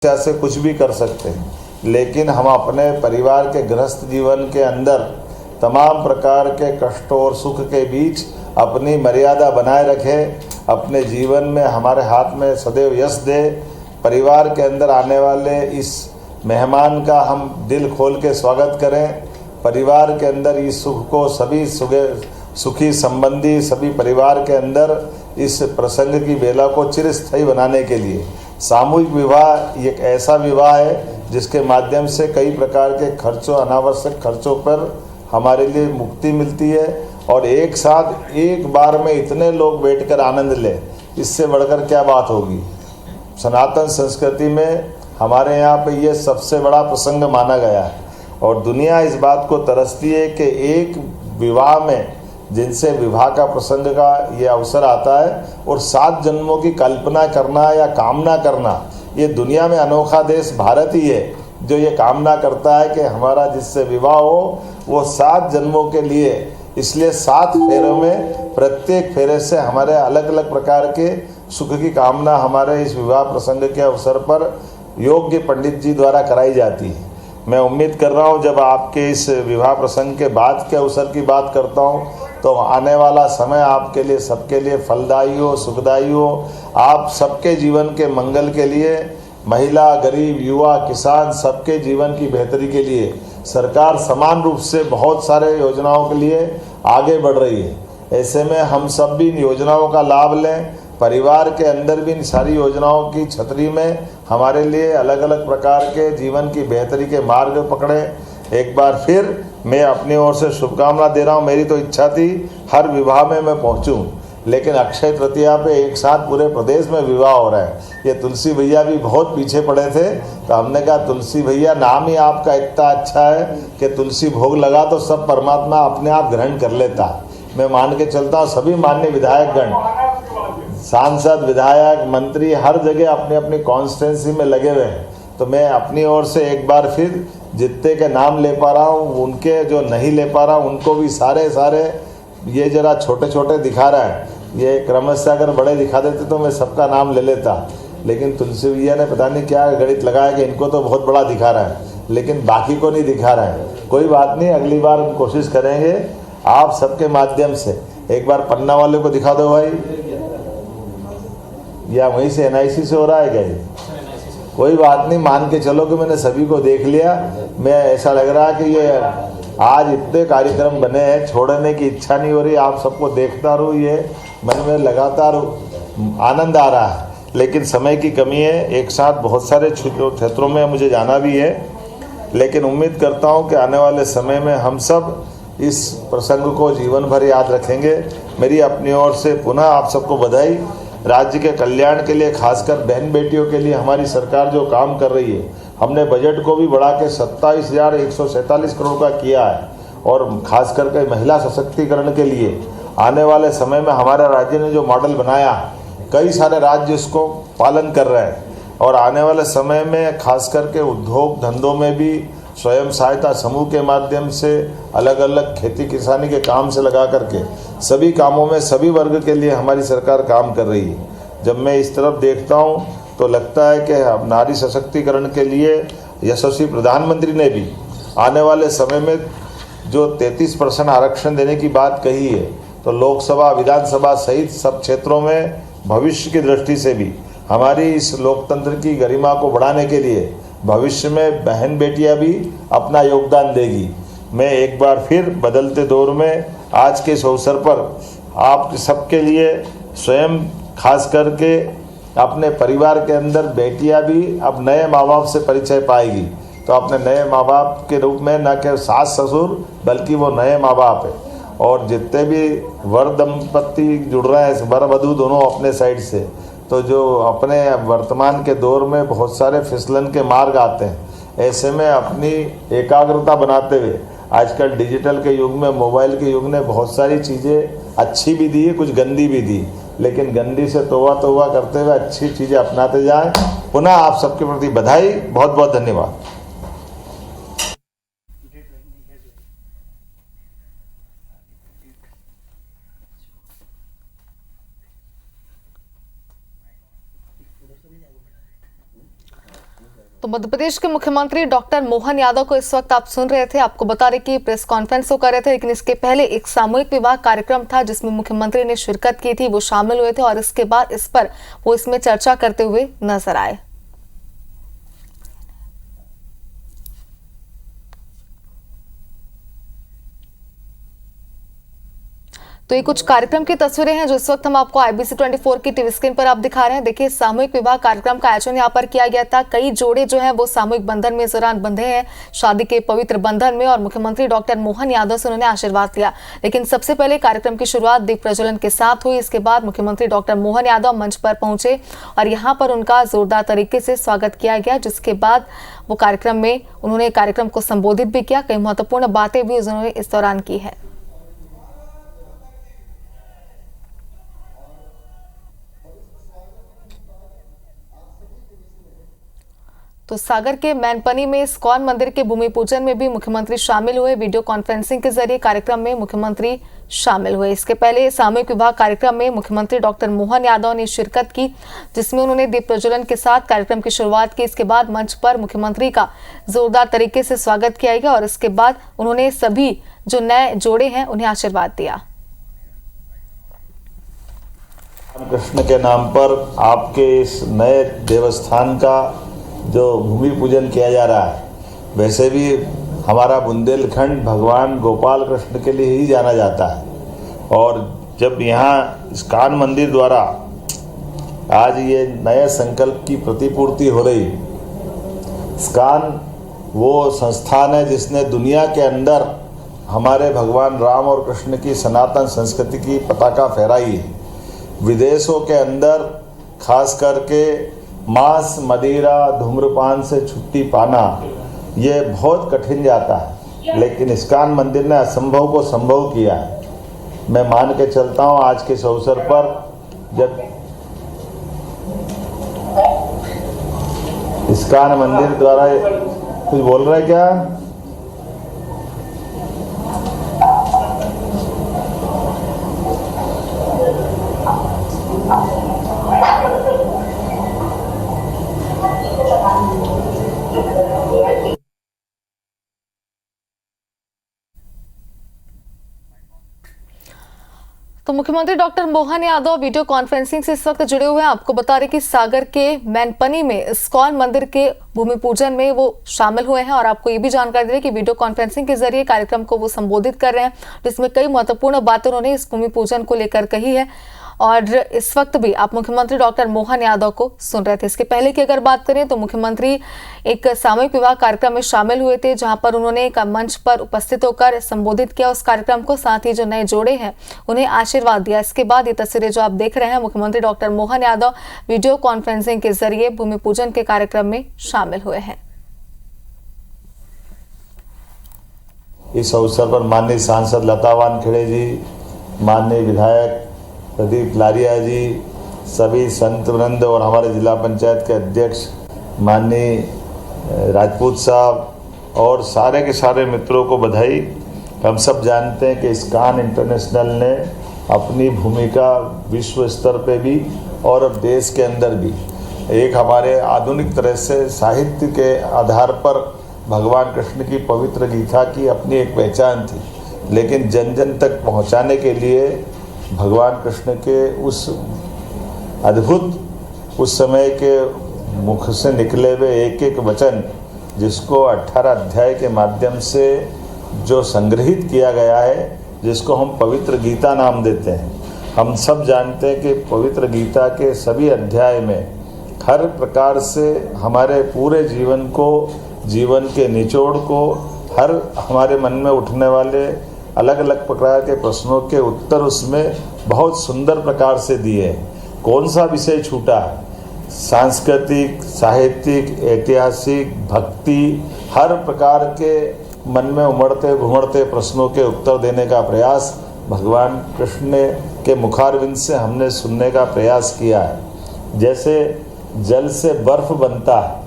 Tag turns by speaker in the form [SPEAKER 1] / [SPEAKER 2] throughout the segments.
[SPEAKER 1] इच्छा से कुछ भी कर सकते हैं, लेकिन हम अपने परिवार के गृहस्थ जीवन के अंदर तमाम प्रकार के कष्टों और सुख के बीच अपनी मर्यादा बनाए रखें। अपने जीवन में हमारे हाथ में सदैव यश दे। परिवार के अंदर आने वाले इस मेहमान का हम दिल खोल के स्वागत करें। परिवार के अंदर इस सुख को सभी सुखी संबंधी सभी परिवार के अंदर इस प्रसंग की बेला को चिरस्थायी बनाने के लिए सामूहिक विवाह एक ऐसा विवाह है जिसके माध्यम से कई प्रकार के खर्चों, अनावश्यक खर्चों पर हमारे लिए मुक्ति मिलती है और एक साथ एक बार में इतने लोग बैठकर आनंद लें, इससे बढ़कर क्या बात होगी। सनातन संस्कृति में हमारे यहाँ पे ये सबसे बड़ा प्रसंग माना गया है और दुनिया इस बात को तरसती है कि एक विवाह में जिनसे विवाह का प्रसंग का ये अवसर आता है और 7 जन्मों की कल्पना करना या कामना करना, ये दुनिया में अनोखा देश भारत ही है जो ये कामना करता है कि हमारा जिससे विवाह हो वो 7 जन्मों के लिए। इसलिए 7 फेरों में प्रत्येक फेरे से हमारे अलग अलग प्रकार के सुख की कामना हमारे इस विवाह प्रसंग के अवसर पर योग्य पंडित जी द्वारा कराई जाती है। मैं उम्मीद कर रहा हूँ जब आपके इस विवाह प्रसंग के बाद के अवसर की बात करता हूँ तो आने वाला समय आपके लिए सबके लिए फलदायी हो, सुखदायी हो। आप सबके जीवन के मंगल के लिए, महिला, गरीब, युवा, किसान सबके जीवन की बेहतरी के लिए सरकार समान रूप से बहुत सारे योजनाओं के लिए आगे बढ़ रही है। ऐसे में हम सब भी इन योजनाओं का लाभ लें। परिवार के अंदर भी इन सारी योजनाओं की छतरी में हमारे लिए अलग अलग प्रकार के जीवन की बेहतरी के मार्ग पकड़ें। एक बार फिर मैं अपनी ओर से शुभकामना दे रहा हूँ। मेरी तो इच्छा थी हर विवाह में मैं पहुँचूँ, लेकिन अक्षय तृतीया पे एक साथ पूरे प्रदेश में विवाह हो रहा है। ये तुलसी भैया भी बहुत पीछे पड़े थे तो हमने कहा तुलसी भैया नाम ही आपका इतना अच्छा है कि तुलसी भोग लगा तो सब परमात्मा अपने आप ग्रहण कर लेता। मैं मान के चलता हूँ सभी माननीय विधायकगण, सांसद, विधायक, मंत्री हर जगह अपनी अपनी कॉन्स्टिट्यूंसी में लगे हुए हैं। तो मैं अपनी ओर से एक बार फिर जितने के नाम ले पा रहा हूँ, उनके जो नहीं ले पा रहा हूँ उनको भी सारे ये जरा छोटे छोटे दिखा रहा है। ये क्रमशः अगर बड़े दिखा देते तो मैं सबका नाम ले लेता, लेकिन तुलसी भैया ने पता नहीं क्या गणित लगाया कि इनको तो बहुत बड़ा दिखा रहा है लेकिन बाकी को नहीं दिखा रहा है। कोई बात नहीं, अगली बार हम कोशिश करेंगे आप सबके माध्यम से। एक बार पन्ना वाले को दिखा दो भाई, या वहीं से NIC से हो रहा है क्या ये? कोई बात नहीं, मान के चलो कि मैंने सभी को देख लिया। मैं ऐसा लग रहा है कि ये आज इतने कार्यक्रम बने हैं, छोड़ने की इच्छा नहीं हो रही। आप सबको देखता रहूँ, ये मन में लगातार आनंद आ रहा है, लेकिन समय की कमी है। एक साथ बहुत सारे क्षेत्रों में मुझे जाना भी है, लेकिन उम्मीद करता हूँ कि आने वाले समय में हम सब इस प्रसंग को जीवन भर याद रखेंगे। मेरी अपनी ओर से पुनः आप सबको बधाई। राज्य के कल्याण के लिए, खासकर बहन बेटियों के लिए हमारी सरकार जो काम कर रही है, हमने बजट को भी बढ़ा के 27,147 करोड़ का किया है और खास करके महिला सशक्तिकरण के लिए आने वाले समय में हमारे राज्य ने जो मॉडल बनाया, कई सारे राज्य इसको पालन कर रहे हैं और आने वाले समय में खास करके उद्योग धंधों में भी स्वयं सहायता समूह के माध्यम से अलग अलग खेती किसानी के काम से लगा करके सभी कामों में सभी वर्ग के लिए हमारी सरकार काम कर रही है। जब मैं इस तरफ देखता हूँ तो लगता है कि अब नारी सशक्तिकरण के लिए यशस्वी प्रधानमंत्री ने भी आने वाले समय में जो 33% आरक्षण देने की बात कही है, तो लोकसभा, विधानसभा सहित सब क्षेत्रों में भविष्य की दृष्टि से भी हमारी इस लोकतंत्र की गरिमा को बढ़ाने के लिए भविष्य में बहन बेटियां भी अपना योगदान देगी। मैं एक बार फिर बदलते दौर में आज के इस अवसर पर आप सबके लिए स्वयं खास करके अपने परिवार के अंदर बेटियां भी अब नए माँ बाप से परिचय पाएगी, तो अपने नए माँ बाप के रूप में न केवल सास ससुर बल्कि वो नए माँ बाप है। और जितने भी वर दंपत्ति जुड़ रहे हैं, वर वधू दोनों अपने साइड से, तो जो अपने वर्तमान के दौर में बहुत सारे फिसलन के मार्ग आते हैं, ऐसे में अपनी एकाग्रता बनाते हुए आजकल डिजिटल के युग में, मोबाइल के युग ने बहुत सारी चीज़ें अच्छी भी दी है, कुछ गंदी भी दी, लेकिन गंदी से तौबा करते हुए अच्छी चीज़ें अपनाते जाएं। पुनः आप सबके प्रति बधाई, बहुत बहुत धन्यवाद।
[SPEAKER 2] तो मध्य प्रदेश के मुख्यमंत्री डॉक्टर मोहन यादव को इस वक्त आप सुन रहे थे। आपको बता रहे कि प्रेस कॉन्फ्रेंस को कर रहे थे, लेकिन इसके पहले एक सामूहिक विवाह कार्यक्रम था जिसमें मुख्यमंत्री ने शिरकत की थी, वो शामिल हुए थे और इसके बाद इस पर वो इसमें चर्चा करते हुए नजर आए। तो ये कुछ कार्यक्रम की तस्वीरें हैं जो इस वक्त हम आपको IBC 24 की टीवी स्क्रीन पर आप दिखा रहे हैं। देखिए, सामूहिक विवाह कार्यक्रम का आयोजन यहाँ पर किया गया था। कई जोड़े जो हैं वो सामूहिक बंधन में इस दौरान बंधे हैं, शादी के पवित्र बंधन में, और मुख्यमंत्री डॉक्टर मोहन यादव से उन्होंने आशीर्वाद लिया। लेकिन सबसे पहले कार्यक्रम की शुरुआत दीप प्रज्वलन के साथ हुई। इसके बाद मुख्यमंत्री डॉक्टर मोहन यादव मंच पर पहुंचे और यहाँ पर उनका जोरदार तरीके से स्वागत किया गया, जिसके बाद वो कार्यक्रम में उन्होंने कार्यक्रम को संबोधित भी किया। कई महत्वपूर्ण बातें भी उन्होंने इस दौरान की है। तो सागर के मैनपनी में इस्कॉन मंदिर के भूमि पूजन में भी मुख्यमंत्री शामिल हुए। वीडियो कॉन्फ्रेंसिंग के जरिए कार्यक्रम में मुख्यमंत्री शामिल हुए। इसके पहले सामूहिक विवाह कार्यक्रम में मुख्यमंत्री डॉक्टर मोहन यादव ने शिरकत की, जिसमें उन्होंने दीप प्रज्वलन के साथ कार्यक्रम की शुरुआत की। इसके बाद मंच पर मुख्यमंत्री का जोरदार तरीके से स्वागत किया गया और इसके बाद उन्होंने सभी जो नए जोड़े हैं उन्हें आशीर्वाद दिया।
[SPEAKER 1] कृष्ण के नाम पर आपके इस नए देवस्थान का जो भूमि पूजन किया जा रहा है, वैसे भी हमारा बुंदेलखंड भगवान गोपाल कृष्ण के लिए ही जाना जाता है। और जब यहाँ इस्कॉन मंदिर द्वारा आज ये नए संकल्प की प्रतिपूर्ति हो रही, इस्कॉन वो संस्थान है जिसने दुनिया के अंदर हमारे भगवान राम और कृष्ण की सनातन संस्कृति की पताका फहराई है। विदेशों के अंदर खास करके मांस, मदिरा, धूम्रपान से छुट्टी पाना ये बहुत कठिन जाता है, लेकिन इस्कॉन मंदिर ने असंभव को संभव किया है। मैं मान के चलता हूँ आज के इस अवसर पर जब इस्कॉन मंदिर द्वारा कुछ बोल रहे क्या?
[SPEAKER 2] तो मुख्यमंत्री doctor Mohan Yadav video conferencing से इस वक्त जुड़े हुए हैं। आपको बता रहे कि सागर के मैनपनी में इस्कॉन मंदिर के भूमि पूजन में वो शामिल हुए हैं और आपको ये भी जानकारी दे रहे कि वीडियो कॉन्फ्रेंसिंग के जरिए कार्यक्रम को वो संबोधित कर रहे हैं, जिसमें कई महत्वपूर्ण बातें उन्होंने इस भूमि पूजन को लेकर कही है। और इस वक्त भी आप मुख्यमंत्री डॉक्टर मोहन यादव को सुन रहे थे। इसके पहले की अगर बात करें तो मुख्यमंत्री एक सामूहिक विवाह कार्यक्रम में शामिल हुए थे, जहां पर उन्होंने एक मंच पर उपस्थित होकर संबोधित किया उस कार्यक्रम को, साथ ही जो नए जोड़े हैं उन्हें आशीर्वाद दिया। इसके बाद ये तस्वीरें जो आप देख रहे हैं, मुख्यमंत्री doctor Mohan Yadav video conferencing के जरिए भूमि पूजन के कार्यक्रम में शामिल हुए हैं।
[SPEAKER 1] इस अवसर पर माननीय सांसद लता वानखेड़े जी, माननीय विधायक प्रदीप लारिया जी, सभी संत वृंद और हमारे जिला पंचायत के अध्यक्ष माननीय राजपूत साहब और सारे के सारे मित्रों को बधाई। हम सब जानते हैं कि इस्कॉन इंटरनेशनल ने अपनी भूमिका विश्व स्तर पे भी और अब देश के अंदर भी एक हमारे आधुनिक तरह से साहित्य के आधार पर भगवान कृष्ण की पवित्र गीता की अपनी एक पहचान थी, लेकिन जन जन तक पहुंचाने के लिए भगवान कृष्ण के उस अद्भुत उस समय के मुख से निकले हुए एक एक वचन, जिसको 18 अध्याय के माध्यम से जो संग्रहित किया गया है, जिसको हम पवित्र गीता नाम देते हैं। हम सब जानते हैं कि पवित्र गीता के सभी अध्याय में हर प्रकार से हमारे पूरे जीवन को, जीवन के निचोड़ को, हर हमारे मन में उठने वाले अलग अलग प्रकार के प्रश्नों के उत्तर उसमें बहुत सुंदर प्रकार से दिए। कौन सा विषय छूटा है? सांस्कृतिक, साहित्यिक, ऐतिहासिक, भक्ति, हर प्रकार के मन में उमड़ते घुमड़ते प्रश्नों के उत्तर देने का प्रयास भगवान कृष्ण के मुखारविंद से हमने सुनने का प्रयास किया है। जैसे जल से बर्फ बनता है,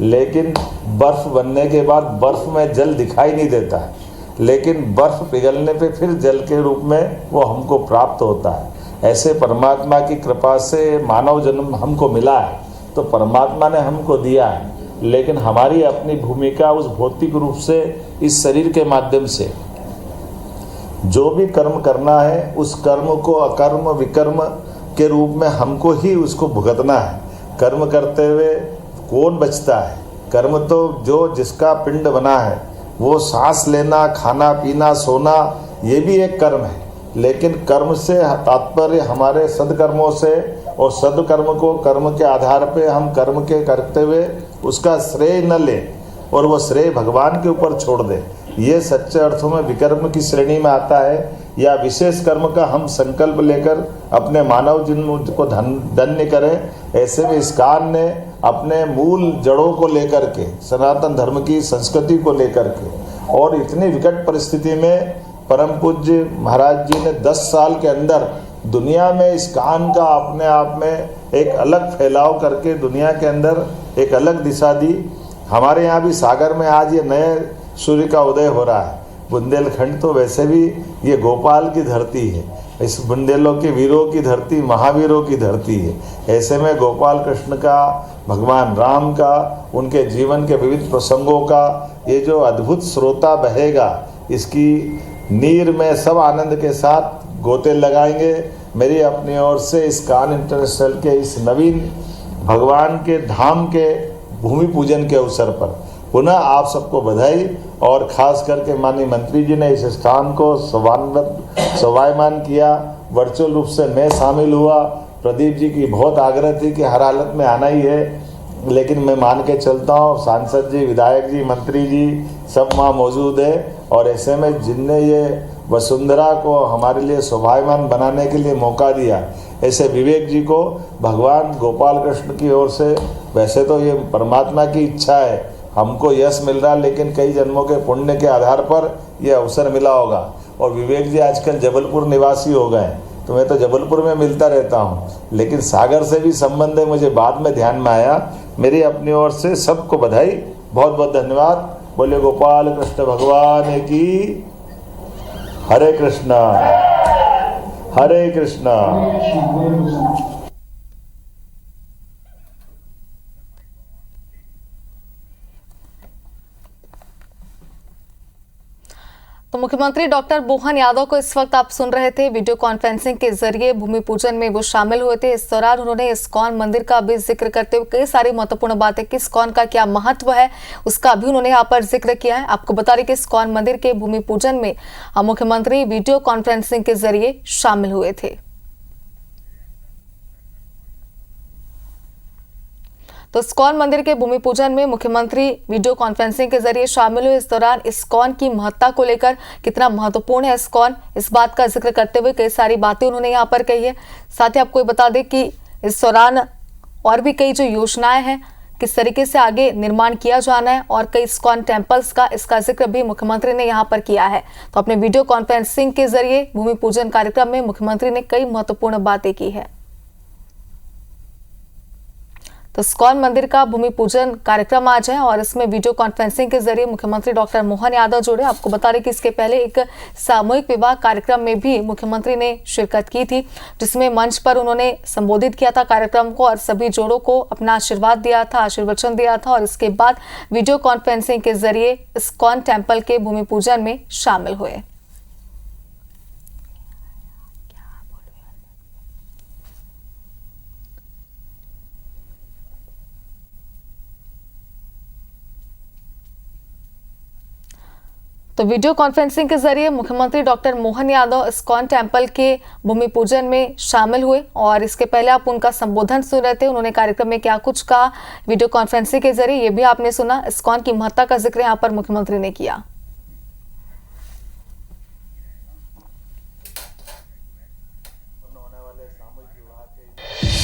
[SPEAKER 1] लेकिन बर्फ बनने के बाद बर्फ में जल दिखाई नहीं देता है, लेकिन बर्फ पिघलने पे फिर जल के रूप में वो हमको प्राप्त होता है। ऐसे परमात्मा की कृपा से मानव जन्म हमको मिला है, तो परमात्मा ने हमको दिया है लेकिन हमारी अपनी भूमिका उस भौतिक रूप से इस शरीर के माध्यम से जो भी कर्म करना है, उस कर्म को अकर्म विकर्म के रूप में हमको ही उसको भुगतना है। कर्म करते हुए कौन बचता है? कर्म तो जो जिसका पिंड बना है, वो सांस लेना, खाना पीना, सोना, ये भी एक कर्म है। लेकिन कर्म से तात्पर्य हमारे सदकर्मों से, और सदकर्म को कर्म के आधार पे हम कर्म के करते हुए उसका श्रेय न लें और वो श्रेय भगवान के ऊपर छोड़ दें। ये सच्चे अर्थों में विकर्म की श्रेणी में आता है। या विशेष कर्म का हम संकल्प लेकर अपने मानव जन्म को धन्य करें। ऐसे में इस्कॉन ने अपने मूल जड़ों को लेकर के, सनातन धर्म की संस्कृति को लेकर के, और इतनी विकट परिस्थिति में परम पूज्य महाराज जी ने 10 साल के अंदर दुनिया में इस्कॉन का अपने आप में एक अलग फैलाव करके दुनिया के अंदर एक अलग दिशा दी। हमारे यहाँ भी सागर में आज ये नए सूर्य का उदय हो रहा है। बुंदेलखंड तो वैसे भी ये गोपाल की धरती है, इस बुंदेलों के वीरों की धरती, महावीरों की धरती है। ऐसे में गोपाल कृष्ण का, भगवान राम का, उनके जीवन के विविध प्रसंगों का ये जो अद्भुत स्रोता बहेगा, इसकी नीर में सब आनंद के साथ गोते लगाएंगे। मेरी अपनी ओर से इस्कॉन इंटरनेशनल के इस नवीन भगवान के धाम के भूमि पूजन के अवसर पर पुनः आप सबको बधाई। और खास करके माननीय मंत्री जी ने इस स्थान को शोभायमान किया। वर्चुअल रूप से मैं शामिल हुआ। प्रदीप जी की बहुत आग्रह थी कि हर हालत में आना ही है, लेकिन मैं मान के चलता हूँ, सांसद जी, विधायक जी, मंत्री जी सब वहाँ मौजूद है। और ऐसे में जिनने ये वसुंधरा को हमारे लिए शोभायमान बनाने के लिए मौका दिया, ऐसे विवेक जी को भगवान गोपाल कृष्ण की ओर से, वैसे तो ये परमात्मा की इच्छा है, हमको यश मिल रहा, लेकिन कई जन्मों के पुण्य के आधार पर ये अवसर मिला होगा। और विवेक जी आजकल जबलपुर निवासी हो गए, तो मैं तो जबलपुर में मिलता रहता हूँ, लेकिन सागर से भी संबंध है, मुझे बाद में ध्यान में आया। मेरी अपनी ओर से सबको बधाई, बहुत बहुत धन्यवाद। बोले गोपाल कृष्ण भगवान की। हरे कृष्णा, हरे कृष्णा।
[SPEAKER 2] तो मुख्यमंत्री डॉक्टर मोहन यादव को इस वक्त आप सुन रहे थे। वीडियो कॉन्फ्रेंसिंग के जरिए भूमि पूजन में वो शामिल हुए थे। इस दौरान उन्होंने इस्कॉन मंदिर का भी जिक्र करते हुए कई सारी महत्वपूर्ण बातें कि इस्कॉन का क्या महत्व है उसका भी उन्होंने यहाँ पर जिक्र किया है। आपको बता दें कि इस्कॉन मंदिर के भूमि पूजन में मुख्यमंत्री वीडियो कॉन्फ्रेंसिंग के जरिए शामिल हुए थे। तो इस्कॉन मंदिर के भूमि पूजन में मुख्यमंत्री वीडियो कॉन्फ्रेंसिंग के जरिए शामिल हुए। इस दौरान इस्कॉन की महत्ता को लेकर, कितना महत्वपूर्ण है इस्कॉन, इस बात का जिक्र करते हुए कई सारी बातें उन्होंने यहाँ पर कही है। साथ ही आपको बता दें कि इस दौरान और भी कई जो योजनाएं हैं, किस तरीके से आगे निर्माण किया जाना है, और कई इस्कॉन टेम्पल्स का इसका जिक्र भी मुख्यमंत्री ने यहाँ पर किया है। तो अपने वीडियो कॉन्फ्रेंसिंग के जरिए भूमि पूजन कार्यक्रम में मुख्यमंत्री ने कई महत्वपूर्ण बातें की है। तो इस्कॉन मंदिर का भूमि पूजन कार्यक्रम आज है और इसमें वीडियो कॉन्फ्रेंसिंग के जरिए मुख्यमंत्री डॉक्टर मोहन यादव जुड़े। आपको बता दें कि इसके पहले एक सामूहिक विवाह कार्यक्रम में भी मुख्यमंत्री ने शिरकत की थी, जिसमें मंच पर उन्होंने संबोधित किया था कार्यक्रम को और सभी जोड़ों को अपना आशीर्वाद दिया था, आशीर्वचन दिया था। और इसके बाद वीडियो कॉन्फ्रेंसिंग के जरिए इस्कॉन टेम्पल के भूमि पूजन में शामिल हुए। तो वीडियो कॉन्फ्रेंसिंग के जरिए मुख्यमंत्री doctor Mohan Yadav ISKCON temple के भूमि पूजन में शामिल हुए और इसके पहले आप उनका संबोधन सुन रहे थे। उन्होंने कार्यक्रम में क्या कुछ कहा वीडियो कॉन्फ्रेंसिंग के जरिए, ये भी आपने सुना। इस्कॉन की महत्ता का जिक्र यहाँ पर मुख्यमंत्री ने किया।